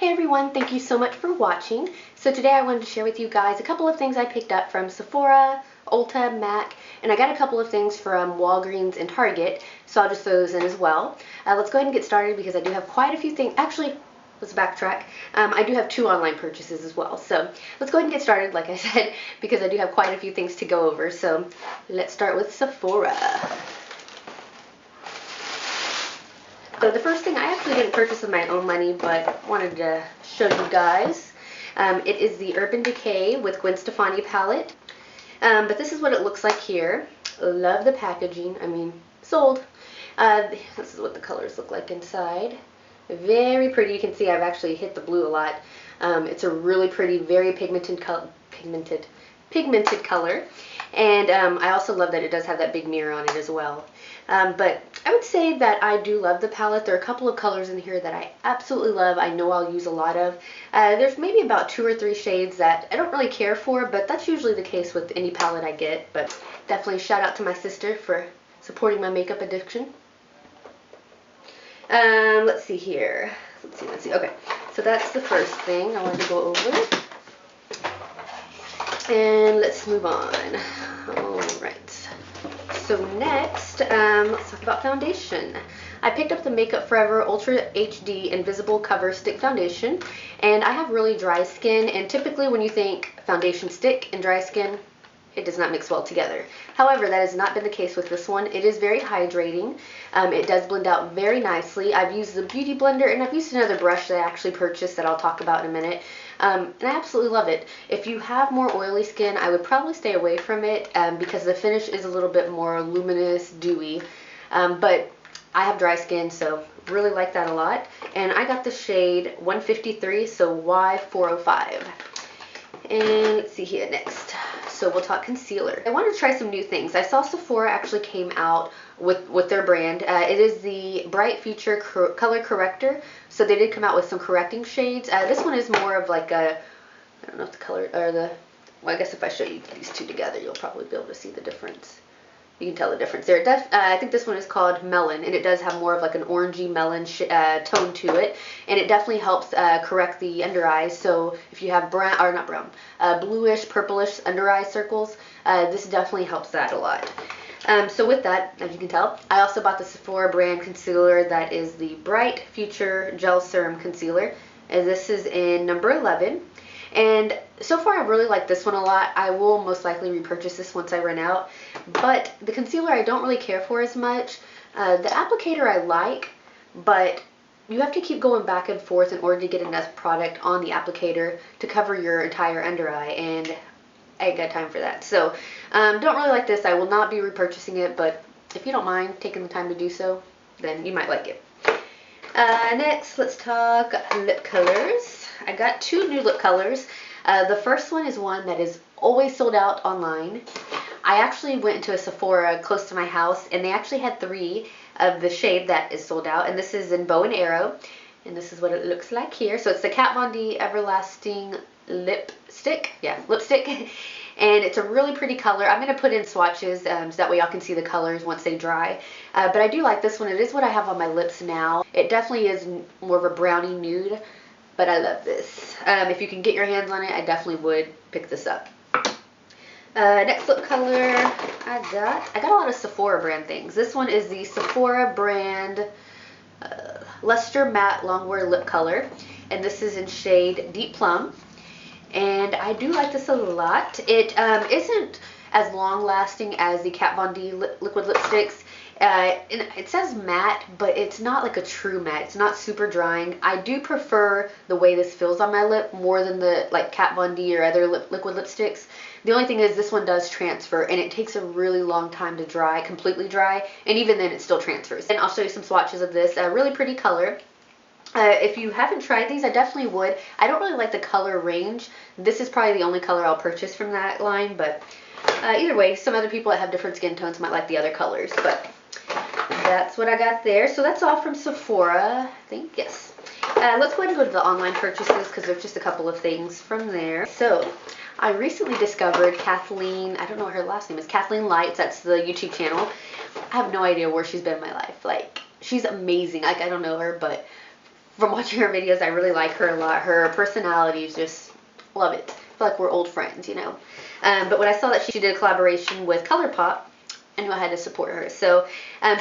Hey everyone, thank you so much for watching. So today I wanted to share with you guys a couple of things I picked up from Sephora, Ulta, MAC, and I got a couple of things from Walgreens and Target, so I'll just throw those in as well. Let's go ahead and get started because I do have quite a few things. Actually, let's backtrack. I do have 2 online purchases as well. So let's go ahead and get started, like I said, because I do have quite a few things to go over. So let's start with Sephora. So the first thing, I actually didn't purchase with my own money, but wanted to show you guys. It is the Urban Decay with Gwen Stefani palette. But this is what it looks like here. Love the packaging. I mean, sold. This is what the colors look like inside. Very pretty. You can see I've actually hit the blue a lot. It's a really pretty, very pigmented color. And I also love that it does have that big mirror on it as well. But I would say that I do love the palette. There are a couple of colors in here that I absolutely love. I know I'll use a lot of. There's maybe about 2 or 3 shades that I don't really care for, but that's usually the case with any palette I get. But definitely shout out to my sister for supporting my makeup addiction. Let's see here. Let's see. Okay, so that's the first thing I wanted to go over. And let's move on. Alright. So next, let's talk about foundation. I picked up the Makeup Forever Ultra HD Invisible Cover Stick Foundation, and I have really dry skin, and typically when you think foundation stick and dry skin, it does not mix well together. However, that has not been the case with this one. It is very hydrating. It does blend out very nicely. I've used the Beauty Blender, and I've used another brush that I actually purchased that I'll talk about in a minute. And I absolutely love it. If you have more oily skin, I would probably stay away from it because the finish is a little bit more luminous, dewy. But I have dry skin, so really like that a lot. And I got the shade 153, so Y405. And let's see here next. So we'll talk concealer. I wanted to try some new things. I saw Sephora actually came out with their brand. It is the Bright Future Color Corrector. So they did come out with some correcting shades. This one is more of like a, I don't know if the color, or the, well, I guess if I show you these two together, you'll probably be able to see the difference. You can tell the difference there. I think this one is called Melon, and it does have more of like an orangey melon tone to it, and it definitely helps correct the under eyes. So if you have brown, or not brown, bluish, purplish under eye circles, this definitely helps that a lot. So with that, as you can tell, I also bought the Sephora brand concealer that is the Bright Future Gel Serum Concealer, and this is in number 11. And so far I really like this one a lot. I will most likely repurchase this once I run out. But the concealer I don't really care for as much. The applicator I like, but you have to keep going back and forth in order to get enough product on the applicator to cover your entire under eye, and I ain't got time for that. So don't really like this. I will not be repurchasing it, but if you don't mind taking the time to do so, then you might like it. Next, let's talk lip colors. I got 2 new lip colors. The first one is one that is always sold out online. I actually went into a Sephora close to my house, and they actually had 3 of the shade that is sold out, and this is in Bow and Arrow, and this is what it looks like here. So it's the Kat Von D Everlasting Lipstick, and it's a really pretty color. I'm going to put in swatches so that way y'all can see the colors once they dry. But I do like this one. It is what I have on my lips now. It definitely is more of a brownie nude, but I love this. If you can get your hands on it, I definitely would pick this up. Next lip color I got a lot of Sephora brand things. This one is the Sephora brand Luster Matte Longwear Lip Color, and this is in shade Deep Plum. And I do like this a lot. It isn't as long lasting as the Kat Von D liquid lipsticks. It says matte, but it's not like a true matte. It's not super drying. I do prefer the way this feels on my lip more than the like Kat Von D or other liquid lipsticks. The only thing is this one does transfer, and it takes a really long time to dry, completely dry, and even then it still transfers. And I'll show you some swatches of this. A really pretty color. If you haven't tried these, I definitely would. I don't really like the color range. This is probably the only color I'll purchase from that line, but either way, some other people that have different skin tones might like the other colors, but that's what I got there. So that's all from Sephora, I think, yes. Let's go ahead and go to the online purchases because there's just a couple of things from there. So I recently discovered Kathleen, I don't know what her last name is, Kathleen Lights, that's the YouTube channel. I have no idea where she's been in my life. Like, she's amazing. Like, I don't know her, but from watching her videos, I really like her a lot. Her personality is just, love it. I feel like we're old friends, you know. But when I saw that she did a collaboration with ColourPop, I knew I had to support her. So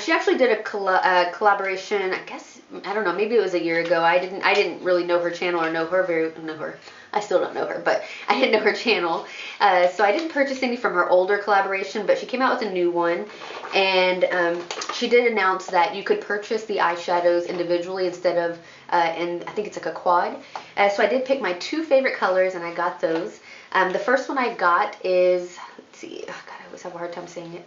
she actually did a collaboration, I guess, I don't know, maybe it was a year ago. I didn't really know her channel or know her. I still don't know her, but I didn't know her channel. So I didn't purchase any from her older collaboration, but she came out with a new one. And she did announce that you could purchase the eyeshadows individually instead of, and I think it's like a quad. So I did pick my 2 favorite colors, and I got those. The first one I got is, let's see, oh God, I always have a hard time saying it.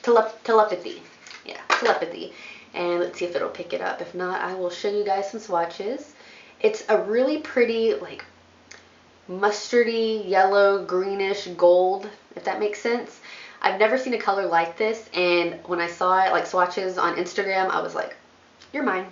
Telepathy. Yeah, telepathy. And let's see if it'll pick it up. If not, I will show you guys some swatches. It's a really pretty, like, mustardy, yellow, greenish, gold, if that makes sense. I've never seen a color like this, and when I saw it, like, swatches on Instagram, I was like, you're mine.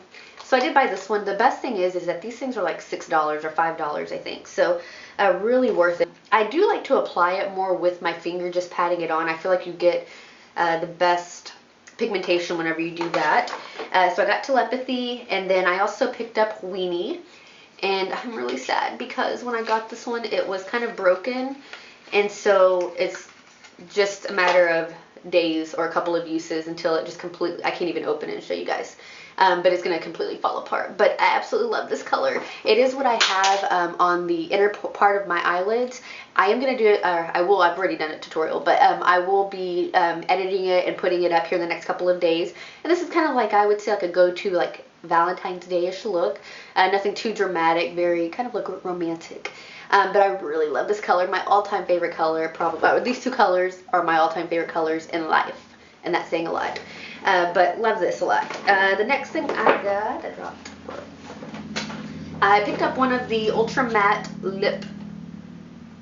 So I did buy this one. The best thing is that these things are like $6 or $5, I think. So really worth it. I do like to apply it more with my finger, just patting it on. I feel like you get the best pigmentation whenever you do that. So I got Telepathy, and then I also picked up Weenie. And I'm really sad because when I got this one, it was kind of broken. And so it's just a matter of days or a couple of uses until it just completely, I can't even open it and show you guys. But it's going to completely fall apart. But I absolutely love this color. It is what I have on the inner part of my eyelids. I am going to do it, I've already done a tutorial, but I will be editing it and putting it up here in the next couple of days. And this is kind of like, I would say, like a go-to, like, Valentine's Day-ish look. Nothing too dramatic, very kind of like romantic. But I really love this color. My all-time favorite color, probably. These 2 colors are my all-time favorite colors in life. And that's saying a lot. But love this a lot. The next thing I got, I picked up one of the Ultra Matte Lip.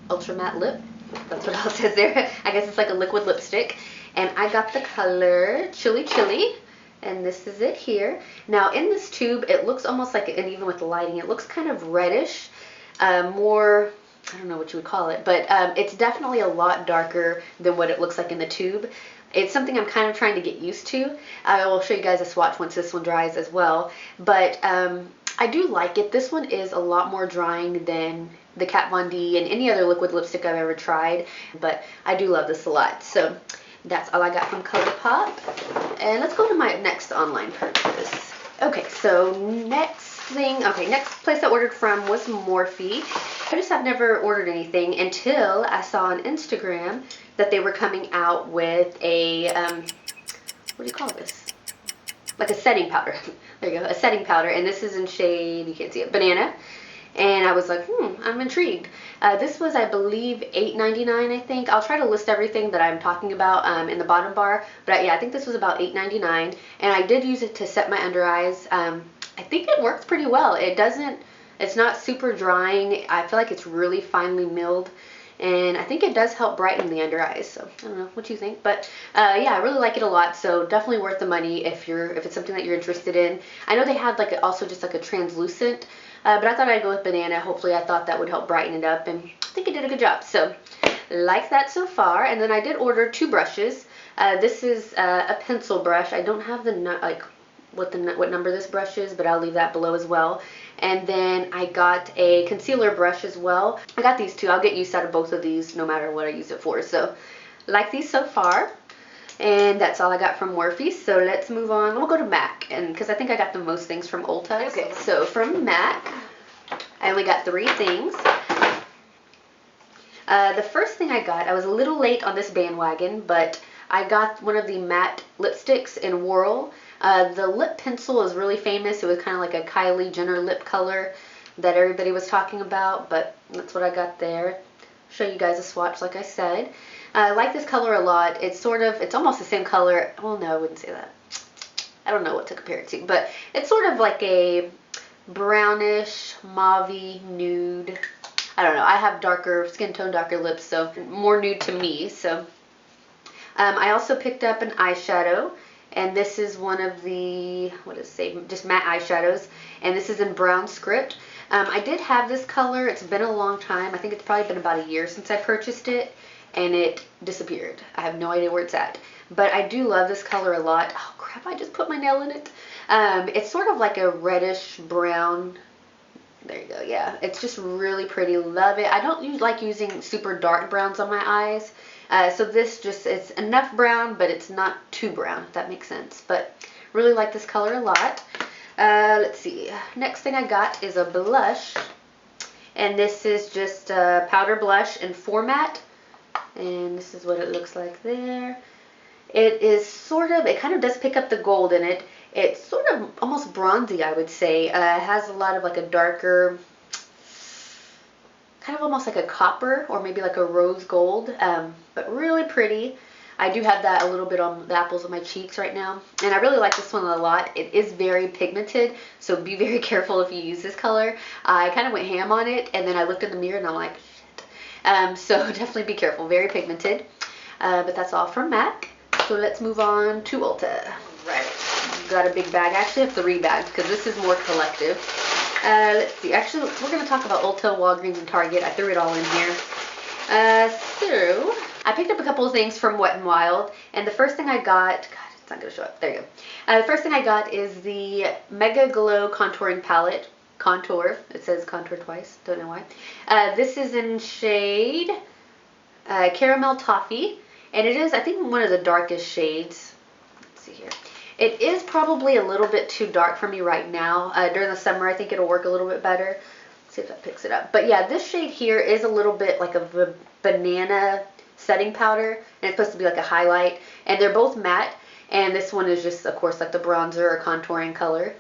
That's what it says there. I guess it's like a liquid lipstick. And I got the color Chili Chili. And this is it here. Now in this tube, it looks almost like, and even with the lighting, it looks kind of reddish. More, I don't know what you would call it, but it's definitely a lot darker than what it looks like in the tube. It's something I'm kind of trying to get used to. I will show you guys a swatch once this one dries as well. But I do like it. This one is a lot more drying than the Kat Von D and any other liquid lipstick I've ever tried. But I do love this a lot. So that's all I got from ColourPop. And let's go to my next online purchase. Okay, so next place I ordered from was Morphe. I just have never ordered anything until I saw on Instagram that they were coming out with a, what do you call this? Like a setting powder. There you go, a setting powder. And this is in shade, you can't see it, Banana. And I was like, I'm intrigued. This was, I believe, $8.99, I think. I'll try to list everything that I'm talking about in the bottom bar. But yeah, I think this was about $8.99. And I did use it to set my under eyes. I think it works pretty well. It's not super drying. I feel like it's really finely milled. And I think it does help brighten the under eyes. So I don't know what you think, but yeah, I really like it a lot. So definitely worth the money if it's something that you're interested in. I know they had like also just like a translucent, but I thought I'd go with Banana. Hopefully, I thought that would help brighten it up, and I think it did a good job. So like that so far. And then I did order 2 brushes. This is a pencil brush. I don't have the what number this brush is, but I'll leave that below as well. And then I got a concealer brush as well. I got these 2. I'll get use out of both of these no matter what I use it for. So like these so far. And that's all I got from Morphe. So let's move on. We'll go to MAC, and because I think I got the most things from Ulta. Okay, so from MAC, I only got 3 things. The first thing I was a little late on this bandwagon, but I got one of the matte lipsticks in Whirl. The lip pencil is really famous. It was kind of like a Kylie Jenner lip color that everybody was talking about, but that's what I got there. Show you guys a swatch like I said. I like this color a lot. It's almost the same color. Well, no, I wouldn't say that. I don't know what to compare it to, but it's sort of like a brownish, mauve-y, nude. I don't know. I have darker skin tone, darker lips, so more nude to me. So I also picked up an eyeshadow. And this is one of the, what does it say, just matte eyeshadows. And this is in Brown Script. I did have this color. It's been a long time. I think it's probably been about a year since I purchased it. And it disappeared. I have no idea where it's at. but I do love this color a lot. Oh crap, I just put my nail in it. It's sort of like a reddish brown. There you go. Yeah, it's just really pretty. Love it. I don't like using super dark browns on my eyes. So this just, it's enough brown, but it's not too brown, if that makes sense. But really like this color a lot. Let's see. Next thing I got is a blush. And this is just a powder blush in Format. And this is what it looks like there. It is sort of, it kind of does pick up the gold in it. It's sort of almost bronzy, I would say. It has a lot of like a darker, kind of almost like a copper or maybe like a rose gold, but really pretty. I do have that a little bit on the apples of my cheeks right now, and I really like this one a lot. It is very pigmented, so be very careful if you use this color. I kind of went ham on it, and then I looked in the mirror and I'm like, shit. So definitely be careful, very pigmented. But that's all from MAC. So let's move on to Ulta. Right, got a big bag. I actually have 3 bags because this is more collective. Let's see, actually we're going to talk about Ulta, Walgreens, and Target. I threw it all in here. So I picked up a couple of things from Wet n Wild, and the first thing I got, God, it's not going to show up, there you go. The first thing I got is the Mega Glow Contouring Palette. Contour, it says contour twice, don't know why. This is in shade Caramel Toffee, and it is, I think, one of the darkest shades. Let's see here. It is probably a little bit too dark for me right now. During the summer, I think it'll work a little bit better. Let's see if that picks it up. But yeah, this shade here is a little bit like a banana setting powder, and it's supposed to be like a highlight. And they're both matte, and this one is just, of course, like the bronzer or contouring color.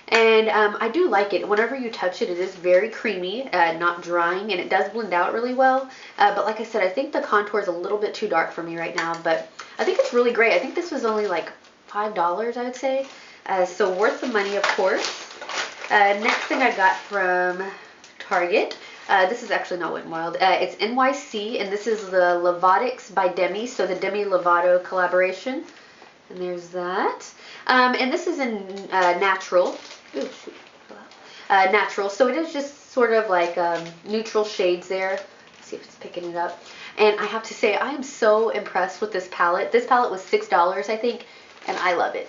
And I do like it. Whenever you touch it, it is very creamy, not drying, and it does blend out really well. But like I said, I think the contour is a little bit too dark for me right now, but I think it's really great. I think this was only like $5, I would say. So worth the money, of course. Next thing I got from Target. This is actually not Wet n Wild. It's NYC, and this is the Lovatics by Demi, so the Demi Lovato collaboration. And there's that. And this is in Natural. Ooh, shoot. Natural. So it is just sort of like neutral shades there. Let's see if it's picking it up. And I have to say, I am so impressed with this palette. This palette was $6, I think, and I love it.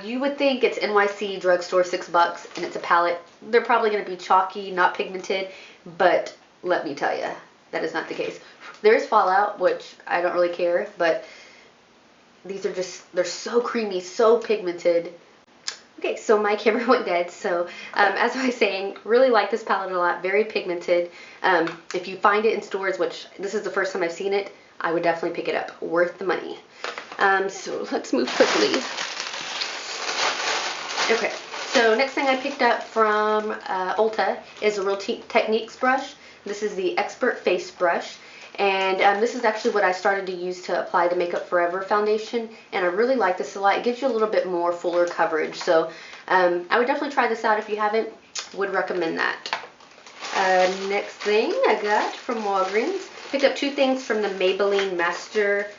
You would think it's NYC Drugstore, $6, and it's a palette. They're probably going to be chalky, not pigmented, but let me tell you, that is not the case. There is fallout, which I don't really care, but these are just, they're so creamy, so pigmented. Okay, so my camera went dead, so as I was saying, really like this palette a lot, very pigmented. If you find it in stores, which this is the first time I've seen it, I would definitely pick it up, worth the money. So let's move quickly. Okay, so next thing I picked up from Ulta is a Real Techniques brush. This is the Expert Face Brush. And this is actually what I started to use to apply the Makeup Forever foundation, and I really like this a lot. It gives you a little bit more fuller coverage, so I would definitely try this out if you haven't. Would recommend that. Next thing I got from Walgreens, picked up 2 things from the Maybelline Master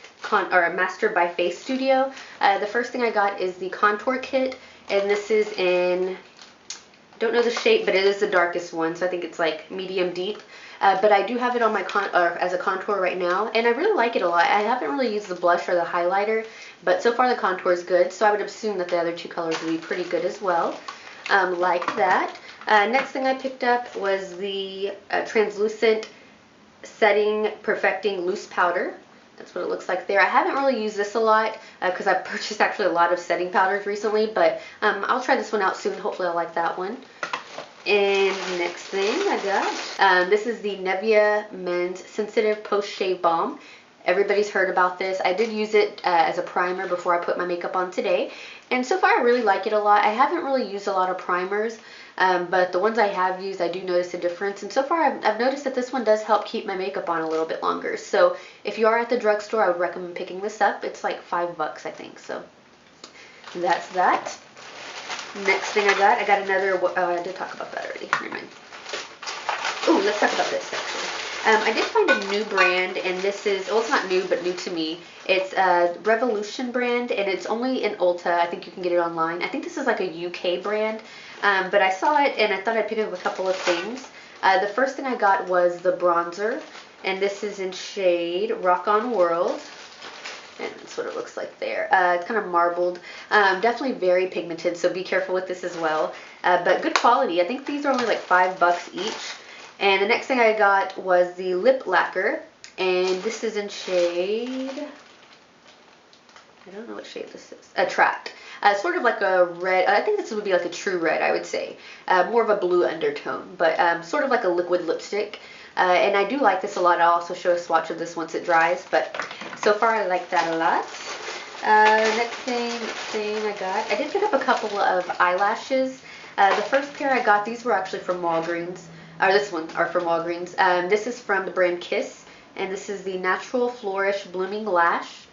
by Face Studio. The first thing I got is the contour kit, and this is in, I don't know the shape, but it is the darkest one, so I think it's like medium deep. But I do have it on my as a contour right now, and I really like it a lot. I haven't really used the blush or the highlighter, but so far the contour is good, so I would assume that the other 2 colors would be pretty good as well. Like that. Next thing I picked up was the Translucent Setting Perfecting Loose Powder. That's what it looks like there. I haven't really used this a lot because I've purchased actually a lot of setting powders recently, but I'll try this one out soon. Hopefully I'll like that one. And next thing I got, this is the Nivea Men's Sensitive Post Shave Balm. Everybody's heard about this. I did use it as a primer before I put my makeup on today, and so far I really like it a lot. I haven't really used a lot of primers, but the ones I have used, I do notice a difference, and so far I've noticed that this one does help keep my makeup on a little bit longer. So if you are at the drugstore, I would recommend picking this up. It's like $5, I think, so that's that. Next thing I got another, I did talk about that already, never mind. Ooh, let's talk about this actually. I did find a new brand, and this is, well, it's not new, but new to me. It's a Revolution brand, and it's only in Ulta. I think you can get it online. I think this is like a UK brand, but I saw it, and I thought I'd pick up a couple of things. The first thing I got was the bronzer, and this is in shade Rock On World. And that's what it looks like there. It's kind of marbled. Definitely very pigmented, so be careful with this as well. But good quality. I think these are only like $5 each. And the next thing I got was the lip lacquer. And this is in shade... I don't know what shade this is. Attract. Sort of like a red. I think this would be like a true red, I would say. More of a blue undertone, but sort of like a liquid lipstick. And I do like this a lot. I'll also show a swatch of this once it dries, but so far I like that a lot. Next thing I got, I did pick up a couple of eyelashes. The first pair I got, these were actually from Walgreens, or this one are from Walgreens. This is from the brand Kiss, and this is the Natural Flourish Blooming Lash.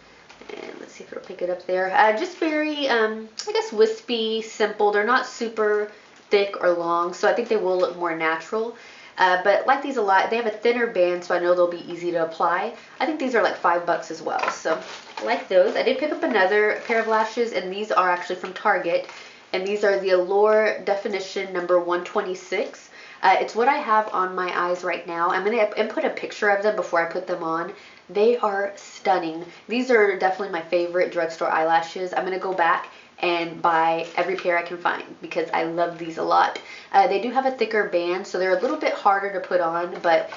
And let's see if it'll pick it up there. Just very, I guess, wispy, simple. They're not super thick or long, so I think they will look more natural. But like these a lot. They have a thinner band, so I know they'll be easy to apply. I think these are like $5 as well, so I like those. I did pick up another pair of lashes, and these are actually from Target. And these are the Allure Definition number 126. It's what I have on my eyes right now. I'm going to input a picture of them before I put them on. They are stunning. These are definitely my favorite drugstore eyelashes. I'm going to go back and buy every pair I can find because I love these a lot. They do have a thicker band, so they're a little bit harder to put on, but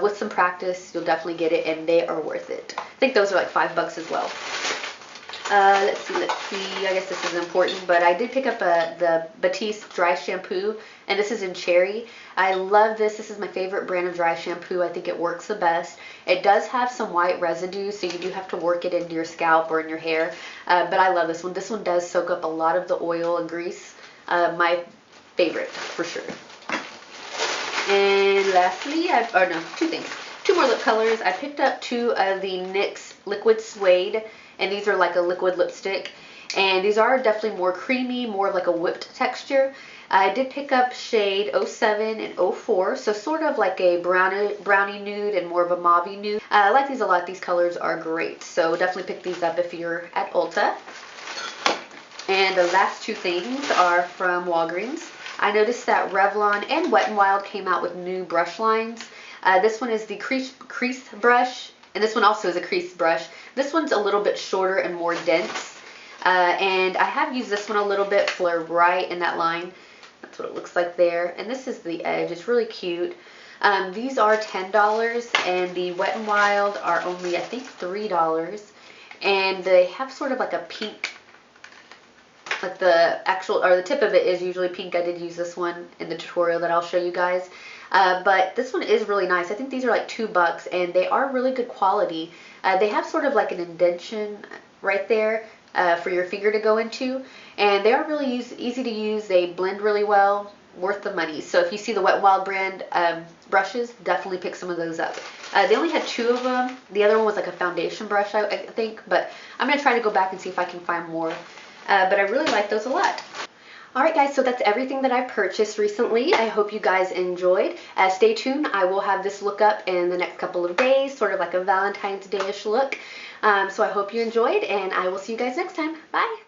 with some practice, you'll definitely get it, and they are worth it. I think those are like $5 as well. Let's see. I guess this is important, but I did pick up the Batiste dry shampoo, and this is in cherry. I love this. This is my favorite brand of dry shampoo. I think it works the best. It does have some white residue, so you do have to work it into your scalp or in your hair, but I love this one. This one does soak up a lot of the oil and grease. My favorite, for sure. And lastly, two more lip colors. I picked up two of the NYX Liquid Suede, and these are like a liquid lipstick, and these are definitely more creamy, more of like a whipped texture. I did pick up shade 07 and 04, so sort of like a brownie nude and more of a mauve nude. I like these a lot. These colors are great, so definitely pick these up if you're at Ulta. And the last two things are from Walgreens. I noticed that Revlon and Wet n Wild came out with new brush lines. This one is the crease brush, and this one also is a crease brush. This one's a little bit shorter and more dense. And I have used this one a little bit for right in that line. That's what it looks like there. And this is the edge. It's really cute. These are $10, and the Wet n Wild are only, I think, $3. And they have sort of like a pink, like the tip of it is usually pink. I did use this one in the tutorial that I'll show you guys. But this one is really nice. I think these are like $2, and they are really good quality. They have sort of like an indentation right there for your finger to go into, and they are really easy to use. They blend really well, worth the money. So if you see the Wet n Wild brand brushes, definitely pick some of those up. They only had 2 of them. The other one was like a foundation brush, I think, but I'm going to try to go back and see if I can find more. But I really like those a lot. Alright guys, so that's everything that I purchased recently. I hope you guys enjoyed. Stay tuned. I will have this look up in the next couple of days, sort of like a Valentine's Day-ish look. So I hope you enjoyed, and I will see you guys next time. Bye!